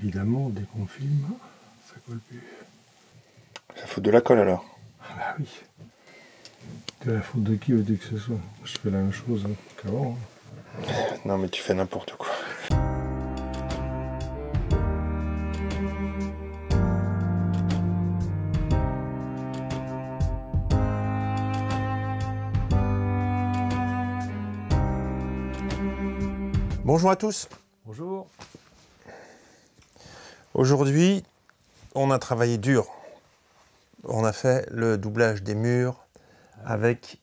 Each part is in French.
évidemment, dès qu'on filme, ça colle plus. Ça fout de la colle alors. Ah bah oui. C'est la faute de qui veux-tu que ce soit? Je fais la même chose qu'avant. Non mais tu fais n'importe quoi. Bonjour à tous. Bonjour. Aujourd'hui, on a travaillé dur. On a fait le doublage des murs avec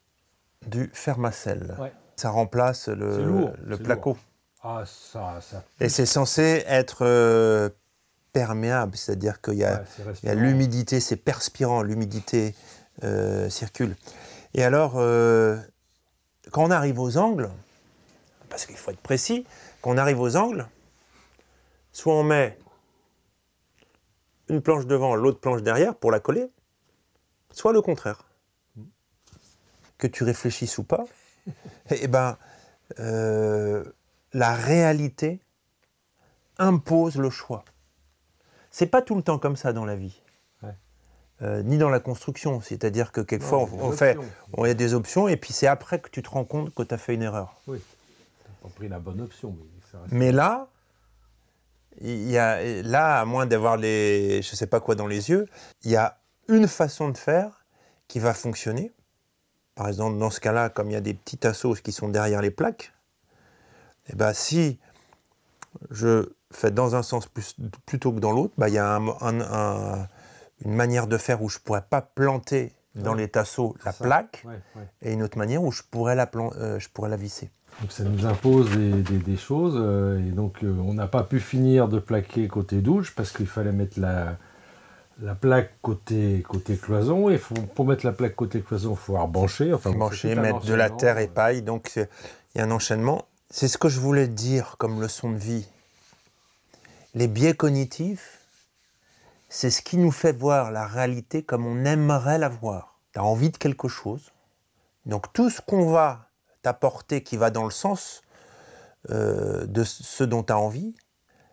du Fermacell. Ouais. Ça remplace C'est le lourd, placo. lourd. Ah, ça. Et c'est censé être perméable, c'est-à-dire qu'il y a, Ouais, c'est il y a respirant. l'humidité, c'est perspirant, l'humidité circule. Et alors, quand on arrive aux angles, parce qu'il faut être précis, quand on arrive aux angles, soit on met une planche devant, l'autre planche derrière pour la coller, soit le contraire. Que tu réfléchisses ou pas, eh ben, la réalité impose le choix. C'est pas tout le temps comme ça dans la vie, ni dans la construction. C'est-à-dire que quelquefois, il y a des options, et puis c'est après que tu te rends compte que tu as fait une erreur. Oui, tu n'as pas pris la bonne option. Mais là, à moins d'avoir je sais pas quoi dans les yeux, il y a une façon de faire qui va fonctionner. Par exemple, dans ce cas-là, comme il y a des petits tasseaux qui sont derrière les plaques, eh ben, si je fais dans un sens plutôt que dans l'autre, il y a une manière de faire où je ne pourrais pas planter dans les tasseaux la plaque, et une autre manière où je pourrais la visser. Donc ça nous impose des choses, et donc on n'a pas pu finir de plaquer côté douche parce qu'il fallait mettre la plaque côté cloison, et pour mettre la plaque côté cloison, il faut bancher. Bancher, mettre de la terre et paille, donc il y a un enchaînement. C'est ce que je voulais dire comme leçon de vie. Les biais cognitifs, c'est ce qui nous fait voir la réalité comme on aimerait la voir. Tu as envie de quelque chose, donc tout ce qu'on va t'apporter qui va dans le sens de ce dont tu as envie,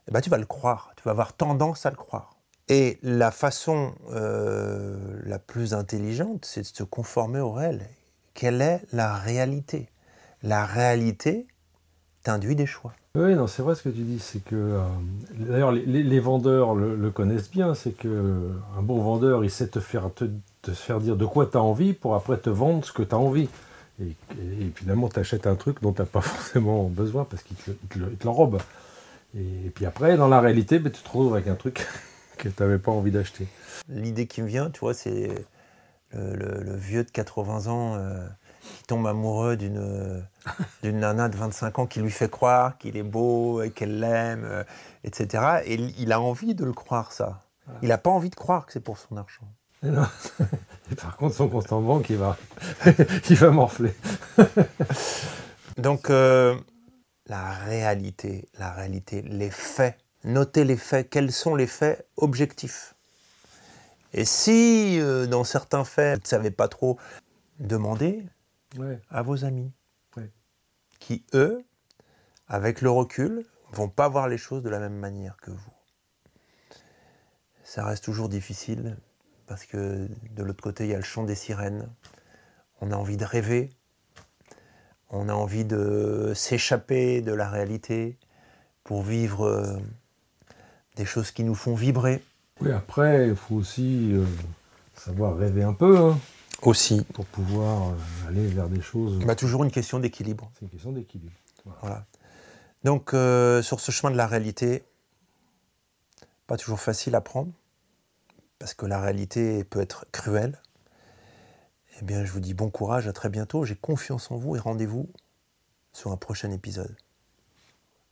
eh ben, tu vas le croire, tu vas avoir tendance à le croire. Et la façon la plus intelligente, c'est de se conformer au réel. Quelle est la réalité? La réalité t'induit des choix. Oui, non, c'est vrai ce que tu dis. C'est que, d'ailleurs, les vendeurs le connaissent bien. C'est qu'un bon vendeur, il sait te faire dire de quoi tu as envie pour après te vendre ce que tu as envie. Et finalement, tu achètes un truc dont tu n'as pas forcément besoin parce qu'il te l'enrobe. Et puis après, dans la réalité, tu te retrouves avec un truc que tu n'avais pas envie d'acheter. L'idée qui me vient, tu vois, c'est le vieux de 80 ans qui tombe amoureux d'une nana de 25 ans qui lui fait croire qu'il est beau et qu'elle l'aime, etc. Et il a envie de le croire, ça. Voilà. Il n'a pas envie de croire que c'est pour son argent. Et non. Et par contre, son compte en banque, il va morfler. Donc, la réalité, les faits. Notez les faits. Quels sont les faits objectifs? Et si, dans certains faits, vous ne savez pas trop, demandez à vos amis, qui, eux, avec le recul, ne vont pas voir les choses de la même manière que vous. Ça reste toujours difficile, parce que de l'autre côté, il y a le chant des sirènes. On a envie de rêver, on a envie de s'échapper de la réalité pour vivre des choses qui nous font vibrer. Oui, après, il faut aussi savoir rêver un peu. Hein, aussi. Pour pouvoir aller vers des choses... toujours une question d'équilibre. C'est une question d'équilibre. Voilà. Donc, sur ce chemin de la réalité, pas toujours facile à prendre, parce que la réalité peut être cruelle. Eh bien, je vous dis bon courage, à très bientôt. J'ai confiance en vous et rendez-vous sur un prochain épisode.